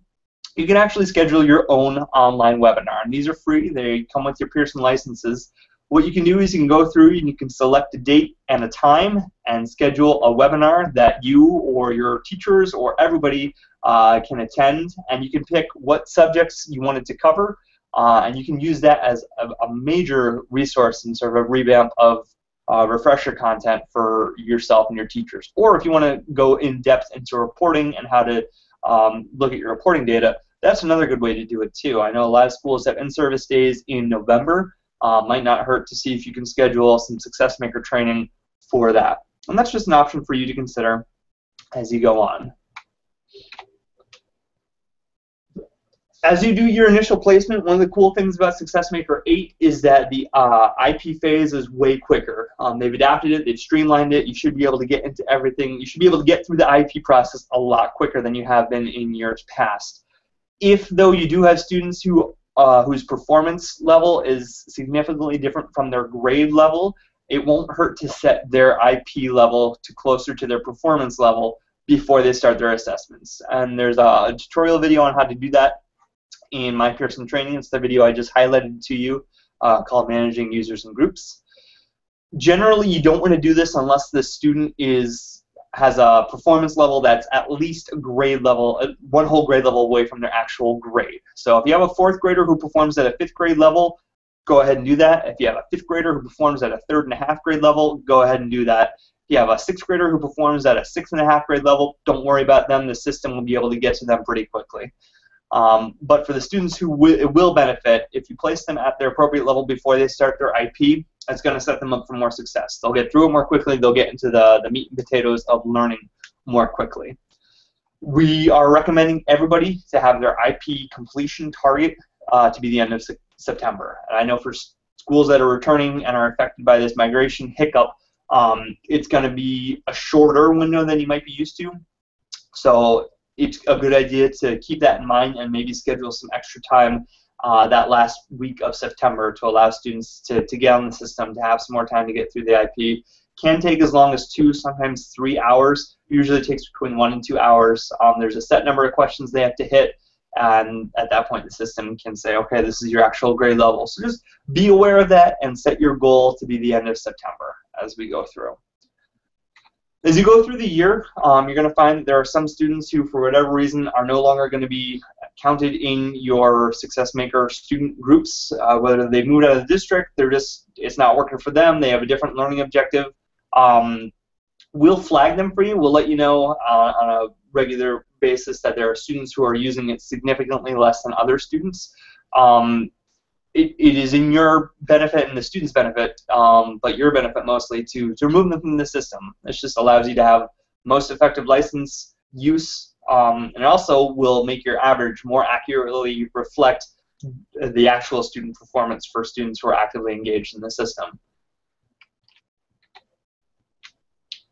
you can actually schedule your own online webinar. And these are free. They come with your Pearson licenses. What you can do is you can go through and you can select a date and a time and schedule a webinar that you or your teachers or everybody can attend. And you can pick what subjects you wanted to cover. And you can use that as a major resource and sort of a revamp of refresher content for yourself and your teachers. Or if you want to go in depth into reporting and how to look at your reporting data, that's another good way to do it too. I know a lot of schools have in-service days in November. Might not hurt to see if you can schedule some SuccessMaker training for that. And that's just an option for you to consider as you go on. As you do your initial placement, one of the cool things about SuccessMaker 8 is that the IP phase is way quicker. They've adapted it, they've streamlined it. You should be able to get into everything. You should be able to get through the IP process a lot quicker than you have been in years past. If, though, you do have students whose performance level is significantly different from their grade level, it won't hurt to set their IP level to closer to their performance level before they start their assessments. And there's a tutorial video on how to do that in my Pearson training. It's the video I just highlighted to you called Managing Users and Groups. Generally, you don't want to do this unless the student has a performance level that's at least a grade level, one whole grade level away from their actual grade. So if you have a fourth grader who performs at a fifth grade level, go ahead and do that. If you have a fifth grader who performs at a 3.5 grade level, go ahead and do that. If you have a sixth grader who performs at a 6.5 grade level, don't worry about them. The system will be able to get to them pretty quickly. But for the students who it will benefit, if you place them at their appropriate level before they start their IP, that's going to set them up for more success. They'll get through it more quickly. They'll get into the meat and potatoes of learning more quickly. We are recommending everybody to have their IP completion target to be the end of September. And I know for schools that are returning and are affected by this migration hiccup, it's going to be a shorter window than you might be used to. So it's a good idea to keep that in mind and maybe schedule some extra time that last week of September to allow students to get on the system, to have some more time to get through the IP. Can take as long as 2, sometimes 3 hours. Usually it takes between 1 and 2 hours. There's a set number of questions they have to hit, and at that point the system can say, okay, this is your actual grade level. So just be aware of that and set your goal to be the end of September as we go through. As you go through the year, you're going to find that there are some students who, for whatever reason, are no longer going to be counted in your SuccessMaker student groups. Whether they moved out of the district, it's not working for them, they have a different learning objective. We'll flag them for you. We'll let you know on a regular basis that there are students who are using it significantly less than other students. It is in your benefit and the student's benefit, but your benefit mostly, to remove them from the system. This just allows you to have most effective license use and it also will make your average more accurately reflect the actual student performance for students who are actively engaged in the system.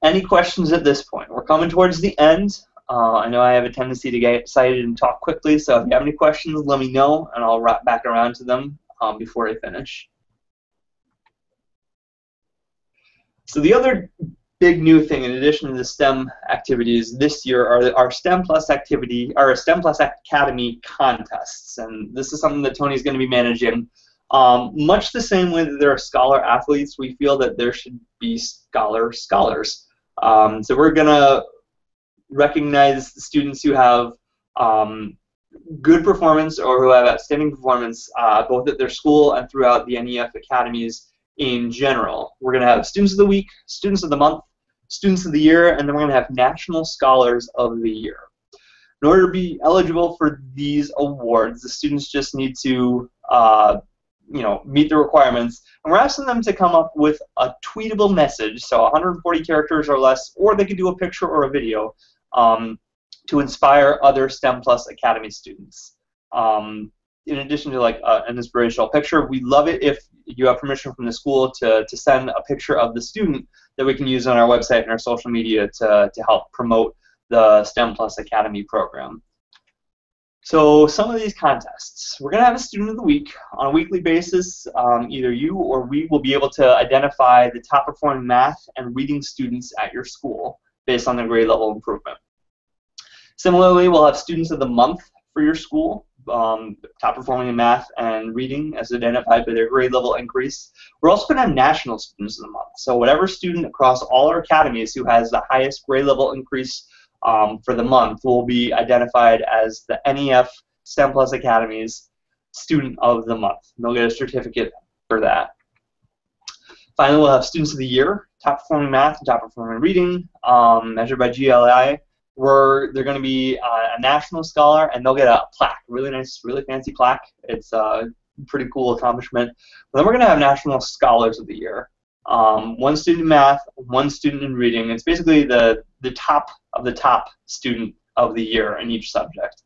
Any questions at this point? We're coming towards the end. I know I have a tendency to get excited and talk quickly, so if you have any questions, let me know, and I'll wrap back around to them before I finish. So the other big new thing, in addition to the STEM activities this year, are our STEM Plus STEM Plus Academy contests, and this is something that Tony's going to be managing. Much the same way that there are scholar athletes, we feel that there should be scholars. So we're going to recognize the students who have good performance or who have outstanding performance both at their school and throughout the NEF academies in general. We're going to have Students of the Week, Students of the Month, Students of the Year, and then we're going to have National Scholars of the Year. In order to be eligible for these awards, the students just need to meet the requirements, and we're asking them to come up with a tweetable message, so 140 characters or less, or they could do a picture or a video to inspire other STEM Plus Academy students. In addition to like an inspirational picture, we'd love it if you have permission from the school to send a picture of the student that we can use on our website and our social media to help promote the STEM Plus Academy program. So some of these contests, we're going to have a Student of the Week. On a weekly basis, either you or we will be able to identify the top performing math and reading students at your school based on their grade level improvement. Similarly, we'll have Students of the Month for your school, top performing in math and reading as identified by their grade level increase. We're also going to have National Students of the Month. So whatever student across all our academies who has the highest grade level increase for the month will be identified as the NEF STEM Plus Academies Student of the Month. They'll get a certificate for that. Finally, we'll have Students of the Year, top performing math and top performing reading, measured by GLI. They're going to be a national scholar, and they'll get a plaque, really nice, really fancy plaque. It's a pretty cool accomplishment. But then we're going to have National Scholars of the Year. One student in math, one student in reading. It's basically the top of the top student of the year in each subject.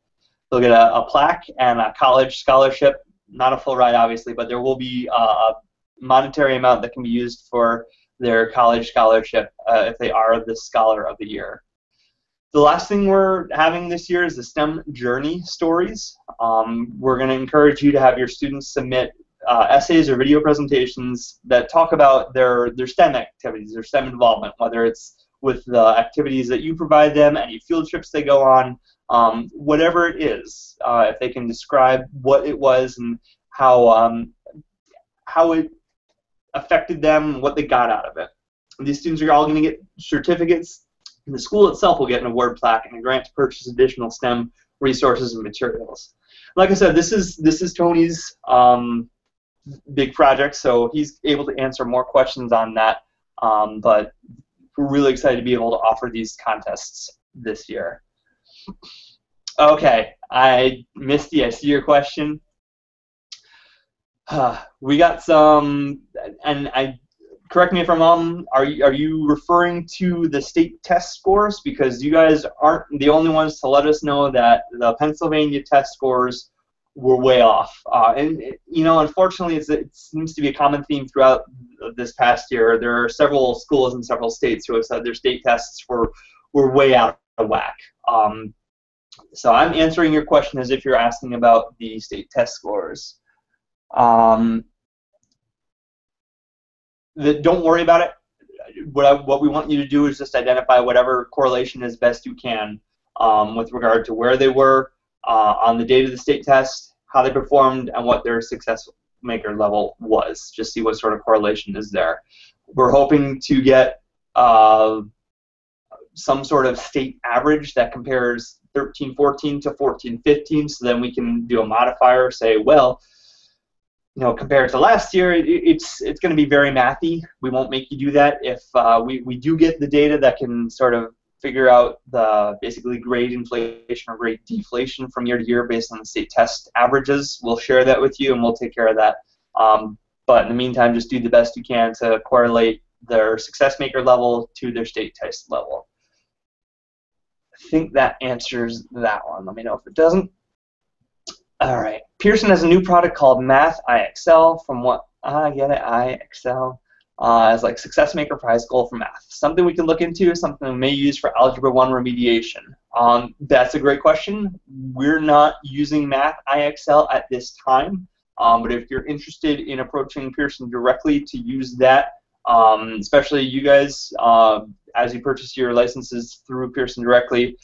They'll get a plaque and a college scholarship, not a full ride obviously, but there will be a monetary amount that can be used for their college scholarship if they are the Scholar of the Year. The last thing we're having this year is the STEM Journey Stories. We're going to encourage you to have your students submit essays or video presentations that talk about their STEM activities, their STEM involvement, whether it's with the activities that you provide them, any field trips they go on, whatever it is. If they can describe what it was and how it affected them, what they got out of it. These students are all going to get certificates. And the school itself will get an award plaque and a grant to purchase additional STEM resources and materials. Like I said, this is Tony's big project, so he's able to answer more questions on that. But we're really excited to be able to offer these contests this year. Okay, Misty, I see your question. We got some, and correct me if I'm wrong, are you referring to the state test scores? Because you guys aren't the only ones to let us know that the Pennsylvania test scores were way off. And unfortunately, it seems to be a common theme throughout this past year. There are several schools in several states who have said their state tests were way out of whack. So I'm answering your question as if you're asking about the state test scores. Don't worry about it. What we want you to do is just identify whatever correlation as best you can with regard to where they were on the date of the state test, how they performed, and what their success maker level was. Just see what sort of correlation is there. We're hoping to get some sort of state average that compares 13-14 to 14-15, so then we can do a modifier, say, well, compared to last year, it's going to be very mathy. We won't make you do that. If we do get the data that can sort of figure out the basically grade inflation or grade deflation from year to year based on the state test averages, we'll share that with you and we'll take care of that. But in the meantime, just do the best you can to correlate their success maker level to their state test level. think that answers that one. Let me know if it doesn't. All right. Pearson has a new product called Math IXL. From what I get it, IXL is like Success Maker for high school for math. Something we can look into, something we may use for Algebra 1 remediation. That's a great question. We're not using Math IXL at this time, but if you're interested in approaching Pearson directly to use that, especially you guys, as you purchase your licenses through Pearson directly,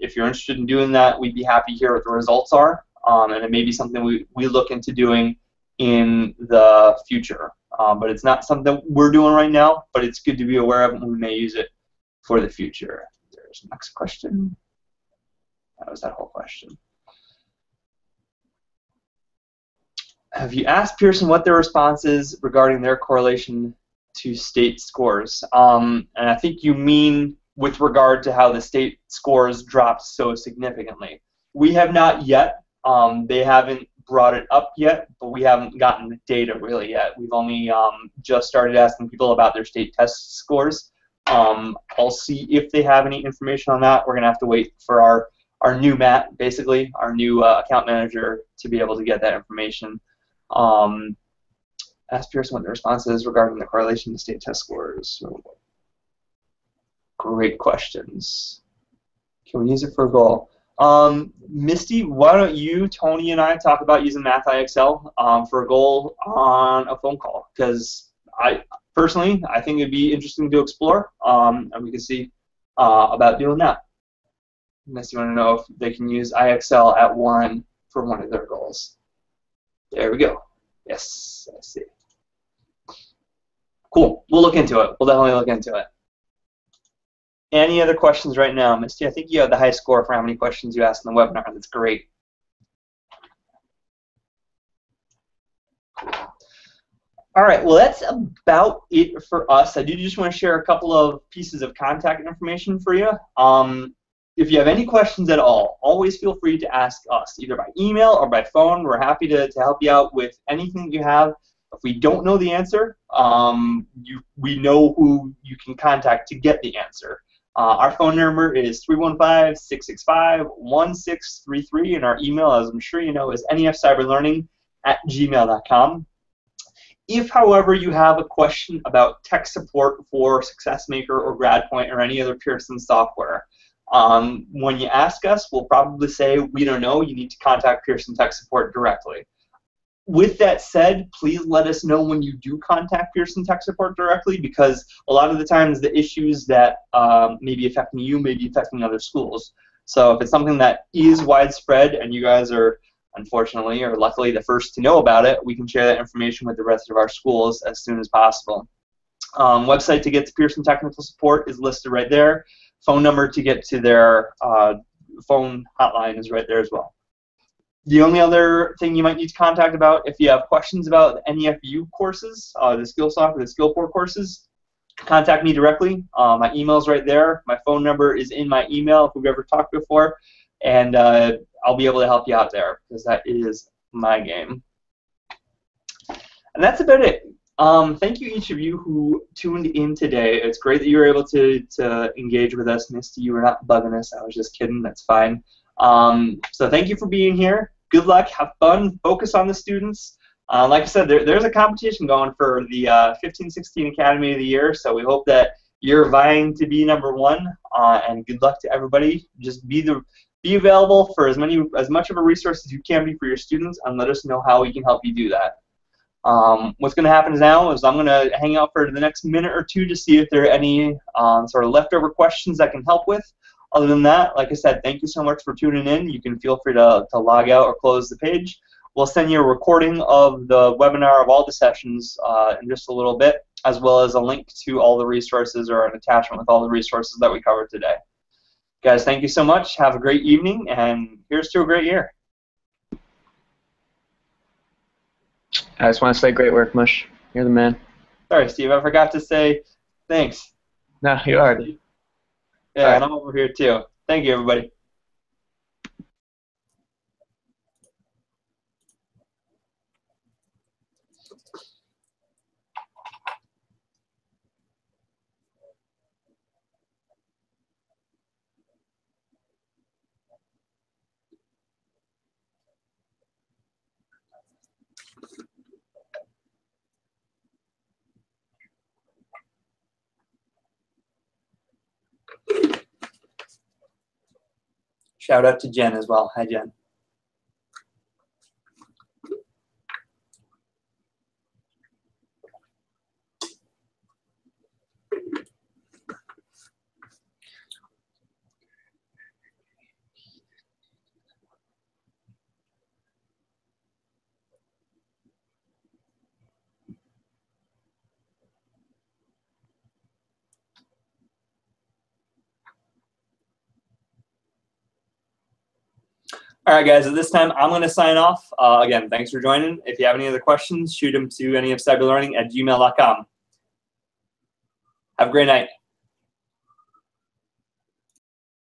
if you're interested in doing that, we'd be happy to hear what the results are, and it may be something we look into doing in the future. But it's not something we're doing right now, but it's good to be aware of, and we may use it for the future. There's the next question. That was that whole question. Have you asked Pearson what their response is regarding their correlation to state scores? And I think you mean with regard to how the state scores dropped so significantly. We have not yet. They haven't brought it up yet, but we haven't gotten the data really yet. We've only just started asking people about their state test scores. I'll see if they have any information on that. We're going to have to wait for our new Matt, basically, our new account manager, to be able to get that information. Ask Pearson what the response is regarding the correlation to state test scores. So, great questions. Can we use it for a goal? Misty, why don't you, Tony, and I talk about using Math IXL for a goal on a phone call? Because personally, I think it'd be interesting to explore, and we can see about doing that. Misty, want to know if they can use IXL at Warren for one of their goals. There we go. Yes, I see. Cool. We'll look into it. We'll definitely look into it. Any other questions right now? Misty, I think you have the high score for how many questions you asked in the webinar. That's great. All right, well, that's about it for us. I do just want to share a couple of pieces of contact information for you. If you have any questions at all, always feel free to ask us, either by email or by phone. We're happy to help you out with anything you have. If we don't know the answer, we know who you can contact to get the answer. Our phone number is 315-665-1633, and our email, as I'm sure you know, is nefcyberlearning@gmail.com. If, however, you have a question about tech support for SuccessMaker or GradPoint or any other Pearson software, when you ask us, we'll probably say, we don't know, you need to contact Pearson Tech Support directly. With that said, please let us know when you do contact Pearson Tech Support directly, because a lot of the times the issues that may be affecting you may be affecting other schools. So if it's something that is widespread and you guys are, unfortunately or luckily, the first to know about it, we can share that information with the rest of our schools as soon as possible. Website to get to Pearson Technical Support is listed right there. Phone number to get to their phone hotline is right there as well. The only other thing you might need to contact about, if you have questions about the NEFU courses, the Skillsoft or the Skillport courses, contact me directly. My email's right there. My phone number is in my email if we've ever talked before, and I'll be able to help you out there, because that is my game. And that's about it. Thank you, each of you who tuned in today. It's great that you were able to engage with us. Misty, you were not bugging us. I was just kidding. That's fine. So thank you for being here. Good luck. Have fun. Focus on the students. Like I said, there's a competition going for the 15-16 Academy of the Year, so we hope that you're vying to be #1. And good luck to everybody. Just be available for as much of a resource as you can be for your students, and let us know how we can help you do that. What's going to happen now is I'm going to hang out for the next minute or two to see if there are any sort of leftover questions I can help with. Other than that, like I said, thank you so much for tuning in. You can feel free to log out or close the page. We'll send you a recording of the webinar of all the sessions in just a little bit, as well as a link to all the resources or an attachment with all the resources that we covered today. Guys, thank you so much. Have a great evening, and here's to a great year. I just want to say great work, Mush. You're the man. Sorry, Steve, I forgot to say thanks. No, you are. Yeah, right. And I'm over here too. Thank you, everybody. Shout out to Jen as well. Hi, Jen. All right, guys, at this time, I'm going to sign off. Again, thanks for joining. If you have any other questions, shoot them to anyofcyberlearning@gmail.com. Have a great night.